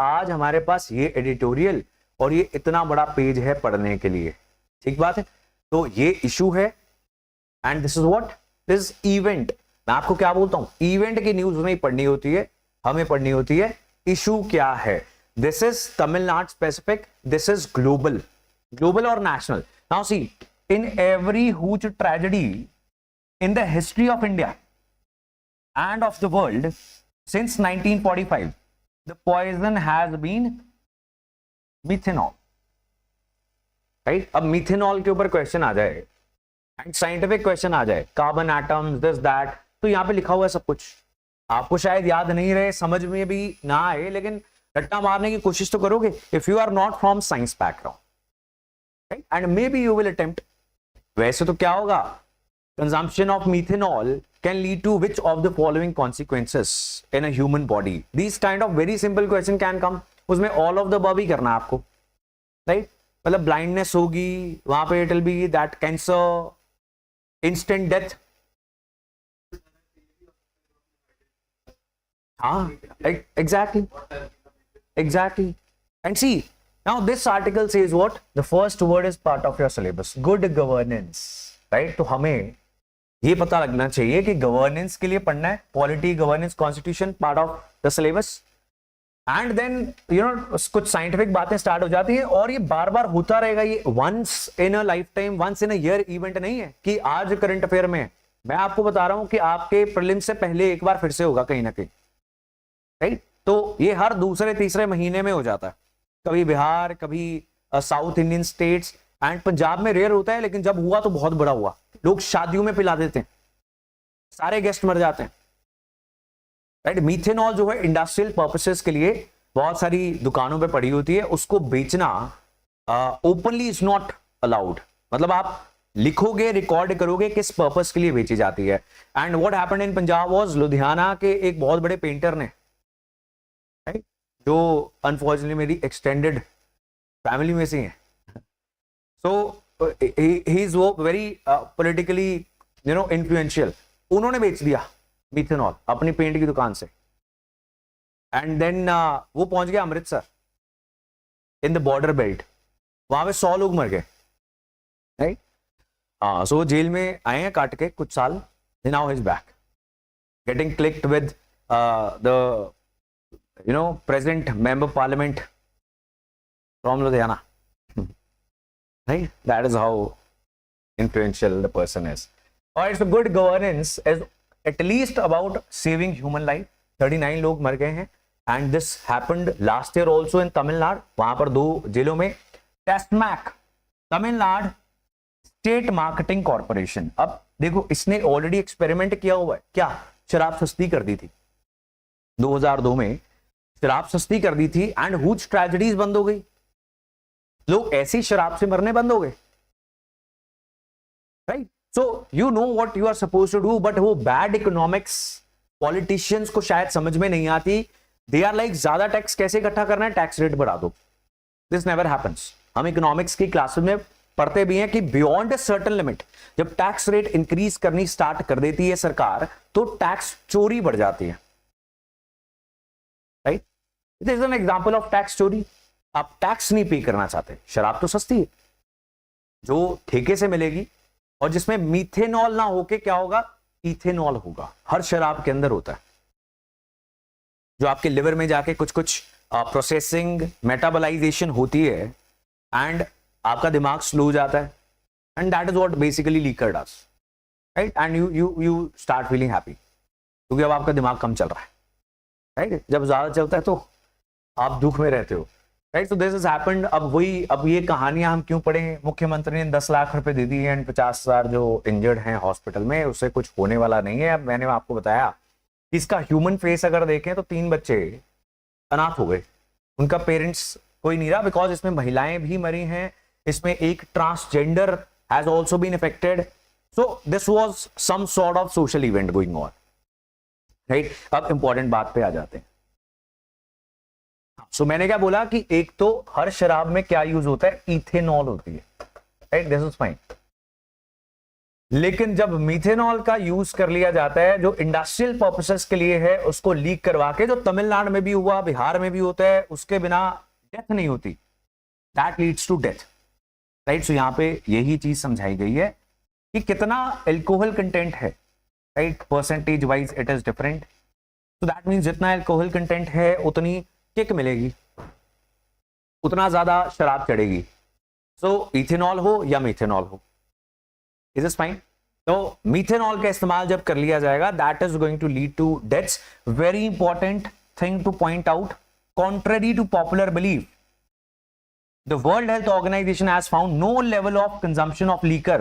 आज हमारे पास ये एडिटोरियल और ये इतना बड़ा पेज है पढ़ने के लिए, ठीक बात है। तो ये इशू है and this is what this event. मैं आपको क्या बोलता हूं, इवेंट की न्यूज नहीं पढ़नी होती है, हमें पढ़नी होती है इशू क्या है। This is Tamil Nadu specific, this is global, global और national. Now see, in every huge tragedy in the history of India and of the world since 1945 the poison has been methanol, right? अब methanol के ऊपर question आ जाए and scientific question आ जाए, carbon atoms this that, तो यहां पे लिखा हुआ है सब कुछ। आपको शायद याद नहीं रहे, समझ में भी ना आए, लेकिन रट्टा मारने की कोशिश तो करोगे if you are not from science background, right? And maybe you will attempt. वैसे तो क्या होगा, consumption of methanol can lead to which of the following consequences in a human body? These kind of very simple question can come. उसमें all of the above ही करना है आपको, right? मतलब blindness होगी वहां पे, it will be that cancer, instant death. हाँ, exactly, exactly. And see, now this article says what? The first word is part of your syllabus. Good governance, right? तो हमें ये पता लगना चाहिए कि गवर्नेंस के लिए पढ़ना है, polity, governance, constitution, part of the syllabus. And then you know कुछ साइंटिफिक बातें स्टार्ट हो जाती हैं और ये बार बार होता रहेगा। ये once in a lifetime, once in a year event नहीं है कि आज करंट अफेयर में है। मैं आपको बता रहा हूं कि आपके प्रीलिम्स से पहले एक बार फिर से होगा कहीं ना कहीं, राइट? तो ये हर दूसरे तीसरे महीने में हो जाता है, कभी बिहार, कभी south Indian states, and Punjab में रेयर होता है, लेकिन जब हुआ तो बहुत बड़ा हुआ। लोग शादियों में पिला देते हैं, सारे गेस्ट मर जाते हैं, राइट? मीथेनॉल जो है इंडस्ट्रियल पर्पसेस के लिए बहुत सारी दुकानों पे पड़ी होती है, उसको बेचना ओपनली इज नॉट अलाउड। मतलब आप लिखोगे, रिकॉर्ड करोगे किस पर्पस के लिए बेची जाती है। And what happened in Punjab was, Ludhiana के एक बहुत बड़े पेंटर ने, राइट, जो अनफॉर्चुनेटली मेरी एक्सटेंडेड फैमिली में से हैं, सो he is very politically influential, उन्होंने बेच दिया मिथेनॉल अपनी पेंट की दुकान से। एंड देन वो पहुंच गया Amritsar in the border belt, वहां पे 100 लोग मर गए, राइट? हाँ, सो जेल में आए हैं काट के कुछ साल, now he is back getting clicked with the present member parliament from Ludhiana, right? That is how influential the person is. Alright, so good governance is at least about saving human life. 39 लोग मर गए हैं and this happened last year also in Tamil Nadu. वहां पर 2 जेलों में टेस्टमैक, Tamil Nadu state marketing corporation. अब देखो, इसने ऑलरेडी एक्सपेरिमेंट किया हुआ है, क्या शराब सस्ती कर दी थी 2002 में, शराब सस्ती कर दी थी एंड हुज ट्रेजेडीज बंद हो गई, लोग ऐसी शराब से मरने बंद हो गए, right? So you know what you are suppose to do, but वो बैड इकोनॉमिक्स पॉलिटिशियंस को शायद समझ में नहीं आती। दे आर लाइक ज्यादा टैक्स कैसे इकट्ठा करना है, टैक्स रेट बढ़ा दो। This never happens. हम इकोनॉमिक्स की क्लासेस में पढ़ते भी हैं कि बियॉन्ड अ सर्टेन लिमिट जब टैक्स रेट इंक्रीज करनी स्टार्ट कर देती है सरकार, तो टैक्स चोरी बढ़ जाती है, right? This is an example of tax चोरी। आप टैक्स नहीं पे करना चाहते, शराब तो सस्ती है जो ठेके से मिलेगी और जिसमें मीथेनॉल ना होके क्या होगा, इथेनॉल होगा। हर शराब के अंदर होता है, जो आपके लिवर में जाके कुछ कुछ प्रोसेसिंग मेटाबोलाइजेशन होती है एंड आपका दिमाग स्लो हो जाता है, and that is what basically liquor does, right? And you start feeling happy क्योंकि अब आपका दिमाग कम चल रहा है, राइट? जब ज्यादा चलता है तो आप दुख में रहते हो, right? So this is happened. अब ये कहानियां हम क्यों पढ़ें? मुख्यमंत्री ने 10 लाख रुपए दे दी एंड 50,000 जो इंजर्ड हैं हॉस्पिटल में, उससे कुछ होने वाला नहीं है। अब मैंने आपको बताया कि इसका ह्यूमन फेस अगर देखें तो 3 बच्चे अनाथ हो गए, उनका पेरेंट्स कोई नहीं रहा, बिकॉज इसमें महिलाएं भी मरी हैं, इसमें एक transgender has also been affected. So this was some sort of social event going on, right? अब इंपॉर्टेंट बात पे आ जाते हैं। सो मैंने क्या बोला कि एक तो हर शराब में क्या यूज होता है, इथेनॉल होती है, राइट? This is fine. लेकिन जब मीथेनॉल का यूज कर लिया जाता है जो इंडस्ट्रियल पर्पसेस के लिए है, उसको लीक करवा के, जो तमिलनाडु में भी हुआ, बिहार में भी होता है, उसके बिना डेथ नहीं होती, that leads to death, right. So यहाँ पे यही चीज समझाई गई है कि कितना एल्कोहल कंटेंट है, right, percentage wise it is different. तो दैट मीन्स जितना एल्कोहल कंटेंट है उतनी किक मिलेगी, उतना ज्यादा शराब चढ़ेगी। सो इथेनॉल हो या मीथेनॉल हो, इज इट फाइन। तो मीथेनॉल का इस्तेमाल जब कर लिया जाएगा, that is going to lead to deaths. Very important thing to point out, contrary to popular belief, the World Health Organization has found no level of consumption of liquor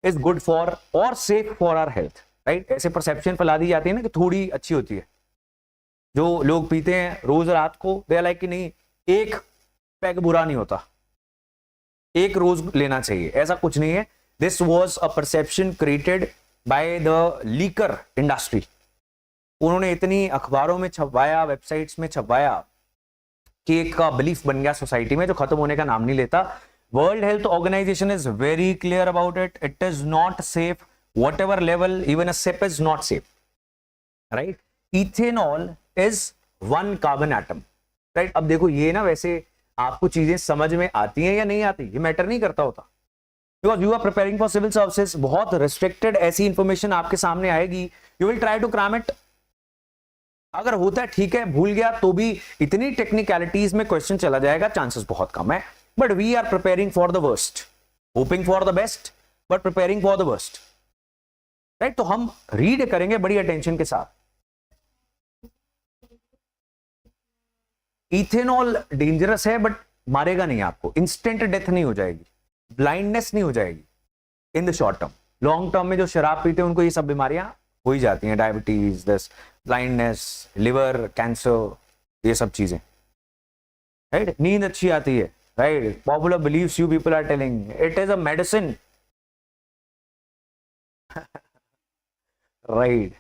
is good for or safe for our health, right? ऐसे perception फैला दी जाती है ना कि थोड़ी अच्छी होती है, जो लोग पीते हैं रोज रात को, दे लाइक कि नहीं एक पैग बुरा नहीं होता, एक रोज लेना चाहिए, ऐसा कुछ नहीं है। This was a perception created by the liquor industry. उन्होंने इतनी अखबारों में छपवाया, वेबसाइट्स में छपवाया कि एक का बिलीफ बन गया सोसाइटी में, जो खत्म होने का नाम नहीं लेता। World health organisation is very clear about it, it is not safe, whatever level, even a sip is not safe, right. Ethanol is 1 carbon atom, right. अब देखो ये ना, वैसे आपको चीजें समझ में आती हैं या नहीं आती, ये मैटर नहीं करता होता, because you are preparing for civil services. बहुत रिस्ट्रिक्टेड ऐसी इंफॉर्मेशन आपके सामने आएगी, you will try to cram it. अगर होता है ठीक है, भूल गया तो भी इतनी टेक्निकलिटीज में क्वेश्चन चला जाएगा, चांसेस बहुत कम है। But we are preparing for the worst, hoping for the best, but preparing for the worst, right. तो हम रीड करेंगे बड़ी अटेंशन के साथ। इथेनॉल डेंजरस है बट मारेगा नहीं आपको, इंस्टेंट डेथ नहीं हो जाएगी, ब्लाइंडनेस नहीं हो जाएगी in the short term. Long term में जो शराब पीते हैं उनको ये सब बीमारियां हो ही जाती हैं, diabetes, this, blindness, liver cancer, ये सब चीजें, राइट। नींद अच्छी आती है, right. Popular beliefs you people are telling it is a medicine, right.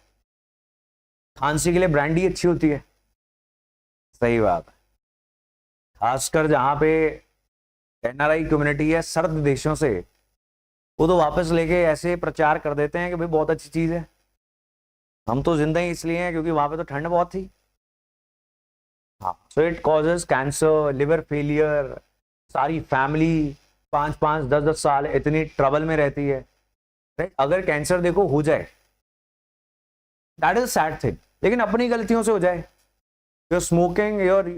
खांसी के लिए ब्रांडी अच्छी होती है, सही बात है। खासकर जहां पे एनआरआई कम्युनिटी है सर्द देशों से, वो तो वापस लेके ऐसे प्रचार कर देते हैं कि भाई बहुत अच्छी चीज है। हम तो जिंदा ही इसलिए हैं क्योंकि वहां पे तो ठंड बहुत थी। हाँ, so it causes cancer, liver failure, सारी फैमिली 5-5, 10-10 साल इतनी ट्रबल में रहती है, राइट। अगर कैंसर देखो हो जाए, दैट इज सैड थिंग, लेकिन अपनी गलतियों से हो जाए। You're smoking,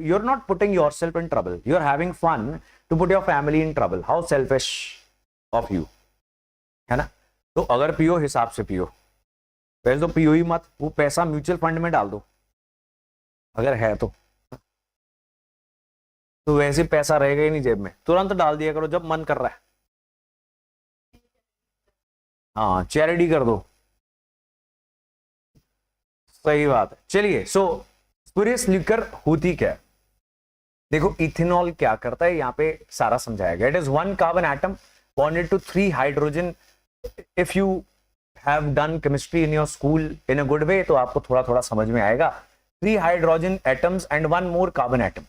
you're not putting yourself in trouble, you're having fun to put your family in trouble. How selfish of you, है ना। तो अगर पियो हिसाब से पियो, वैसे तो पियो ही मत, वो पैसा म्यूचुअल फंड में डाल दो अगर है तो वैसे पैसा रहेगा ही नहीं जेब में, तुरंत डाल दिया करो जब मन कर रहा है। हाँ, चैरिटी कर दो, सही बात है। चलिए, सो स्पूरियस लिकर होती क्या है, देखो इथेनॉल क्या करता है, यहाँ पे सारा समझाया गया। It is 1 carbon atom bonded to 3 hydrogen. If you have done chemistry in your school in a good way तो आपको थोड़ा थोड़ा समझ में आएगा। 3 hydrogen atoms and 1 more carbon atom.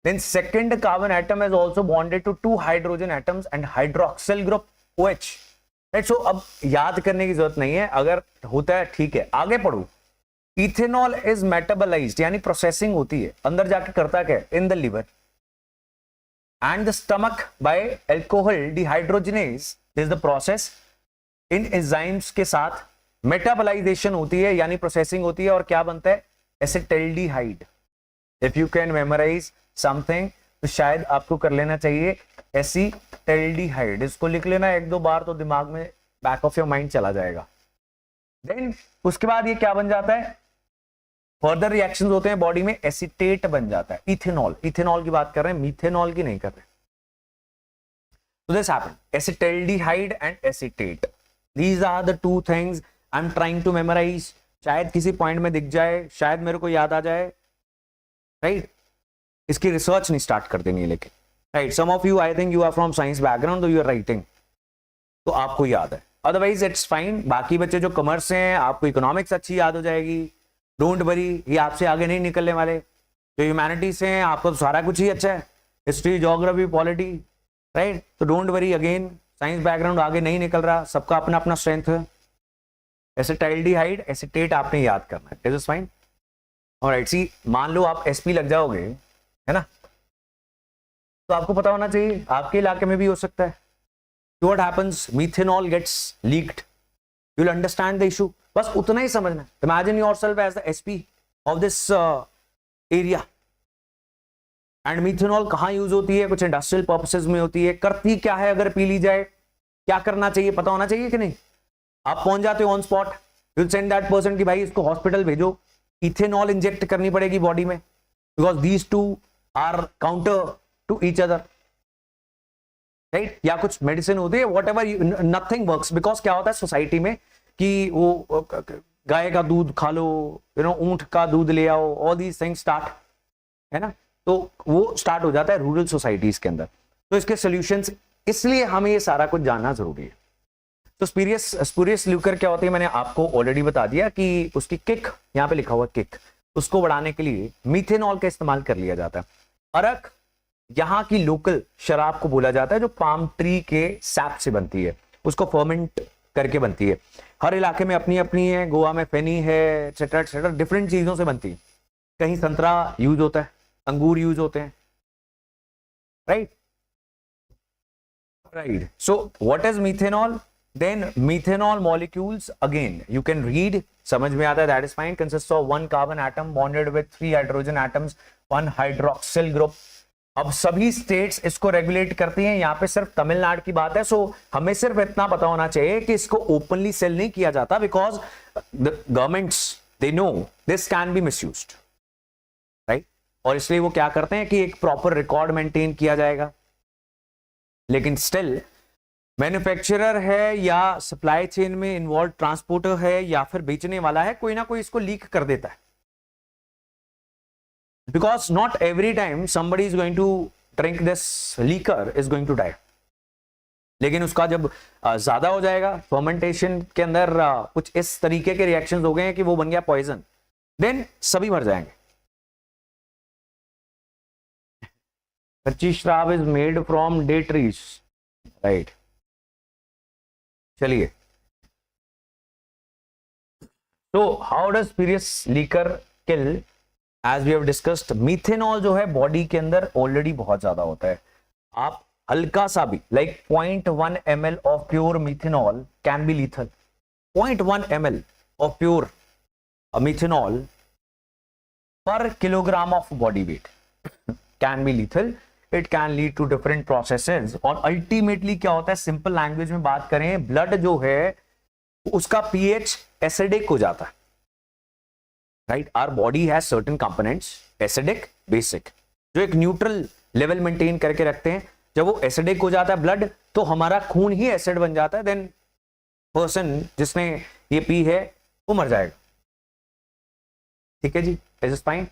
Then second carbon atom is also bonded to 2 hydrogen atoms and hydroxyl group OH, right. So अब याद करने की जरूरत नहीं है, अगर होता है ठीक है, आगे पढ़ो। इथेनॉल इज मेटाबोलाइज्ड, यानी प्रोसेसिंग होती है, अंदर जाके करता क्या है, in the liver and the stomach by alcohol dehydrogenase is the process. इन एंजाइम्स के साथ मेटाबोलाइजेशन होती है, यानी प्रोसेसिंग होती है, और क्या बनता है, acetaldehyde. If you can memorise something तो शायद आपको कर लेना चाहिए एसिटाल्डिहाइड, इसको लिख लेना 1-2 बार तो दिमाग में बैक ऑफ योर माइंड चला जाएगा। देन उसके बाद ये क्या बन जाता है, फर्दर रिएक्शंस होते हैं बॉडी में, एसीटेट बन जाता है। इथेनॉल, इथेनॉल की बात कर रहे हैं, मीथेनॉल की नहीं कर रहे। So this happened, acetaldehyde and acetate, these are the 2 things I'm trying to memorize। शायद किसी पॉइंट में दिख जाए, शायद मेरे को याद आ जाए, राइट। इसकी रिसर्च नहीं स्टार्ट कर देनी है लेकिन, right. Some of you, I think you are from science background, तो यू आर राइटिंग, तो आपको याद है, अदरवाइज इट्स फाइन। बाकी बच्चे जो कॉमर्स हैं, आपको इकोनॉमिक्स अच्छी याद हो जाएगी, डोंट वरी, ये आपसे आगे नहीं निकलने वाले। जो ह्यूमैनिटीज से हैं, आपको तो सारा कुछ ही अच्छा है, हिस्ट्री, ज्योग्राफी, पॉलिटी, राइट। तो don't worry, again science background आगे नहीं निकल रहा, सबका अपना अपना स्ट्रेंथ है। एसिटाइल्डिहाइड एसीटेट आपने याद करना है, इज दिस फाइन? ऑलराइट, सी मान लो आप एसपी लग जाओगे, है ना, तो आपको पता होना चाहिए, आपके इलाके में भी हो सकता है। What happens, methanol gets leaked, you will understand the issue, बस उतना ही समझना। Imagine yourself as the SP of this area, and methanol कहाँ यूज होती है? कुछ इंडस्ट्रियल पर्पसेस में होती है। करती क्या है अगर पी ली जाए, क्या करना चाहिए पता होना चाहिए कि नहीं? आप पहुंच जाते हो on spot, you send that person कि भाई इसको हॉस्पिटल भेजो, इथेनॉल इंजेक्ट करनी पड़ेगी बॉडी में, because these two are counter to each other, right? या कुछ मेडिसिन होती है, whatever, nothing works, because क्या होता है सोसाइटी में कि वो गाय का दूध खा लो, ऊंट का दूध ले आओ, ऑल दीज थिंग्स स्टार्ट, है ना, तो वो स्टार्ट हो जाता है रूरल सोसाइटीज के अंदर। तो इसके सॉल्यूशंस, इसलिए हमें ये सारा कुछ जानना जरूरी है। तो स्पूरियस ल्यूकर क्या होती है, मैंने आपको ऑलरेडी बता दिया कि उसकी किक, यहाँ पे लिखा हुआ किक, उसको बढ़ाने के लिए मीथेनॉल का इस्तेमाल कर लिया जाता है। अरक यहाँ की लोकल शराब को बोला जाता है, जो पाम ट्री के सैप से बनती है, उसको फर्मेंट करके बनती है। हर इलाके में अपनी अपनी है, गोवा में फेनी है, एक्सेट्रा एक्सेट्रा, डिफरेंट चीजों से बनती है। कहीं संतरा यूज होता है, अंगूर यूज होते हैं, right? Right, so what is methanol? Then methanol molecules, again you can read, समझ में आता है, that is fine, consists of 1 carbon atom bonded with 3 hydrogen atoms, 1 hydroxyl group। अब सभी स्टेट्स इसको रेगुलेट करती हैं, यहाँ पे सिर्फ तमिलनाडु की बात है। सो हमें सिर्फ इतना पता होना चाहिए कि इसको ओपनली सेल नहीं किया जाता, because the governments they know this can be misused, right? और इसलिए वो क्या करते हैं कि एक प्रॉपर रिकॉर्ड मेंटेन किया जाएगा। लेकिन स्टिल मैन्युफैक्चरर है या सप्लाई चेन में इन्वॉल्व ट्रांसपोर्टर है या फिर बेचने वाला है, कोई ना कोई इसको लीक कर देता है, because not every time somebody is going to drink this liquor is going to die। लेकिन उसका जब ज्यादा हो जाएगा, फर्मेंटेशन के अंदर कुछ इस तरीके के रिएक्शंस हो गए हैं कि वो बन गया पॉइजन, देन सभी मर जाएंगे। कच्ची शराब is made from date trees, right? चलिए, तो how does spurious liquor kill? As we have discussed, methanol जो है बॉडी के अंदर ऑलरेडी बहुत ज्यादा होता है। आप हल्का सा भी, like 0.1 ml of pure methanol can be lethal. 0.1 ml of pure methanol per kilogram of body weight can be lethal. It can lead to different processes, और अल्टीमेटली क्या होता है, सिंपल लैंग्वेज में बात करें, ब्लड जो है उसका पीएच एसिडिक हो जाता है, right? Our body has certain components, acidic, basic, जो एक न्यूट्रल लेवल मेंटेन करके रखते हैं। जब वो एसिडिक हो जाता है ब्लड, तो हमारा खून ही एसिड बन जाता है, देन पर्सन जिसने ये पी है वो मर जाएगा। ठीक है जी, is it fine?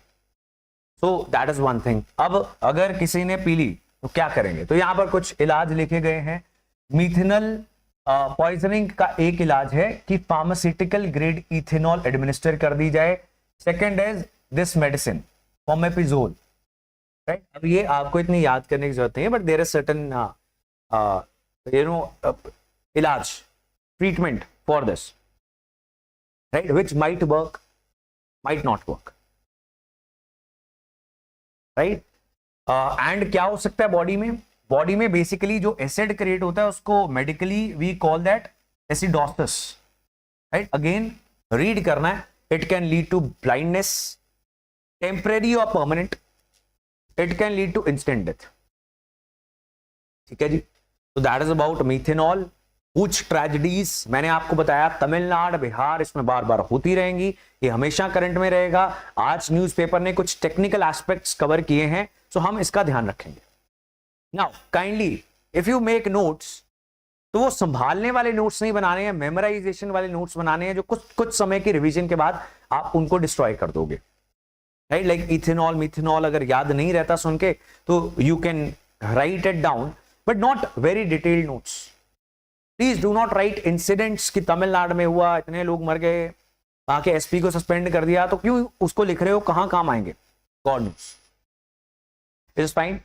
So that is one thing. अब अगर किसी ने पी ली तो क्या करेंगे? तो यहां पर कुछ इलाज लिखे गए हैं। मीथेनॉल पॉइजनिंग का एक इलाज है कि फार्मास्यूटिकल ग्रेड इथेनॉल एडमिनिस्टर कर दी जाए। Second is this medicine fomepizole, right? अब ये आपको इतनी याद करने की जरूरत नहीं है, बट देयर इज सर्टेन इलाज, treatment for this, right, which might work, might not work, right? And क्या हो सकता है बॉडी में? बॉडी में बेसिकली जो एसिड क्रिएट होता है उसको medically we call that acidosis, right? Again read करना है। It can lead to blindness, temporary और permanent. It can lead to instant death. ठीक है जी, तो दैट इज अबाउट मीथेनॉल। कुछ ट्रेजेडीज मैंने आपको बताया, तमिलनाडु, बिहार, इसमें बार बार होती रहेंगी, ये हमेशा करंट में रहेगा। आज न्यूज़पेपर ने कुछ टेक्निकल एस्पेक्ट्स कवर किए हैं, सो हम इसका ध्यान रखेंगे। Now kindly if you make notes, तो वो संभालने वाले नोट्स नहीं बनाने हैं, मेमोराइजेशन वाले नोट्स बनाने हैं, जो कुछ समय की रिवीजन के बाद आप उनको डिस्ट्रॉय कर दोगे, राइट? लाइक इथेनॉल, मिथेनॉल अगर याद नहीं रहता सुन के, तो you can write it down, but not very detailed notes. Please do not right incidents कि तमिलनाडु में हुआ, इतने लोग मर गए, वहां के एसपी को सस्पेंड कर दिया, तो क्यों उसको लिख रहे हो? कहां काम आएंगे? God knows. Is fine?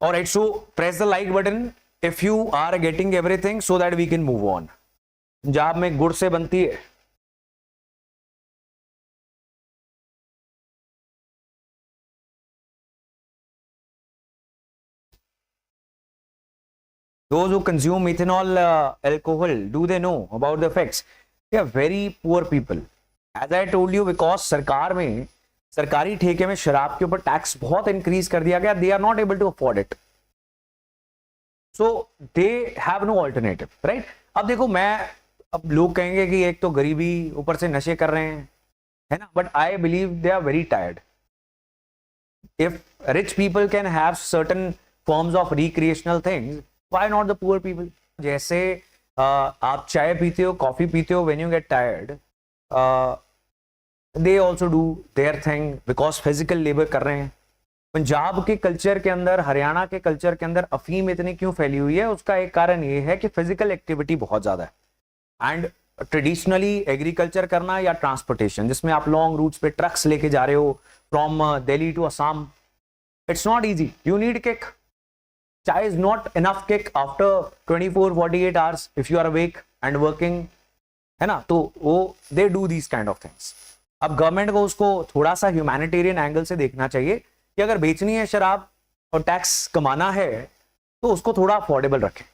Alright, so press the like button if you are getting everything so that we can move on. Punjab में गुड़ से बनती है, those who consume ethanol alcohol, do they know about the effects? They are very poor people. As I told you, because सरकार में, सरकारी ठेके में शराब के ऊपर टैक्स बहुत इंक्रीज कर दिया गया, they are not able to afford it, so they have no alternative, right? अब देखो, मैं, अब लोग कहेंगे कि एक तो गरीबी, ऊपर से नशे कर रहे हैं, है ना, but I believe they are very tired. If rich people can have certain forms of recreational things, why not the poor people? जैसे आप चाय पीते हो, कॉफी पीते हो, when you get tired, they also do their thing because physical labor कर रहे हैं. पंजाब के कल्चर के अंदर, हरियाणा के कल्चर के अंदर अफीम इतनी क्यों फैली हुई है? उसका एक कारण ये है कि फिजिकल एक्टिविटी बहुत ज्यादा है. एंड ट्रेडिशनली एग्रीकल्चर करना या ट्रांसपोर्टेशन, जिसमें आप लॉन्ग रूट्स पे ट्रक्स लेके जा रहे हो from Delhi to Assam, it's not easy. You need kick. Chai is not enough kick after 24-48 hours if you are awake and working, है ना. तो वो they do these kind of things. अब गवर्नमेंट को उसको थोड़ा सा ह्यूमैनिटेरियन एंगल से देखना चाहिए कि अगर बेचनी है शराब और टैक्स कमाना है तो उसको थोड़ा अफोर्डेबल रखें.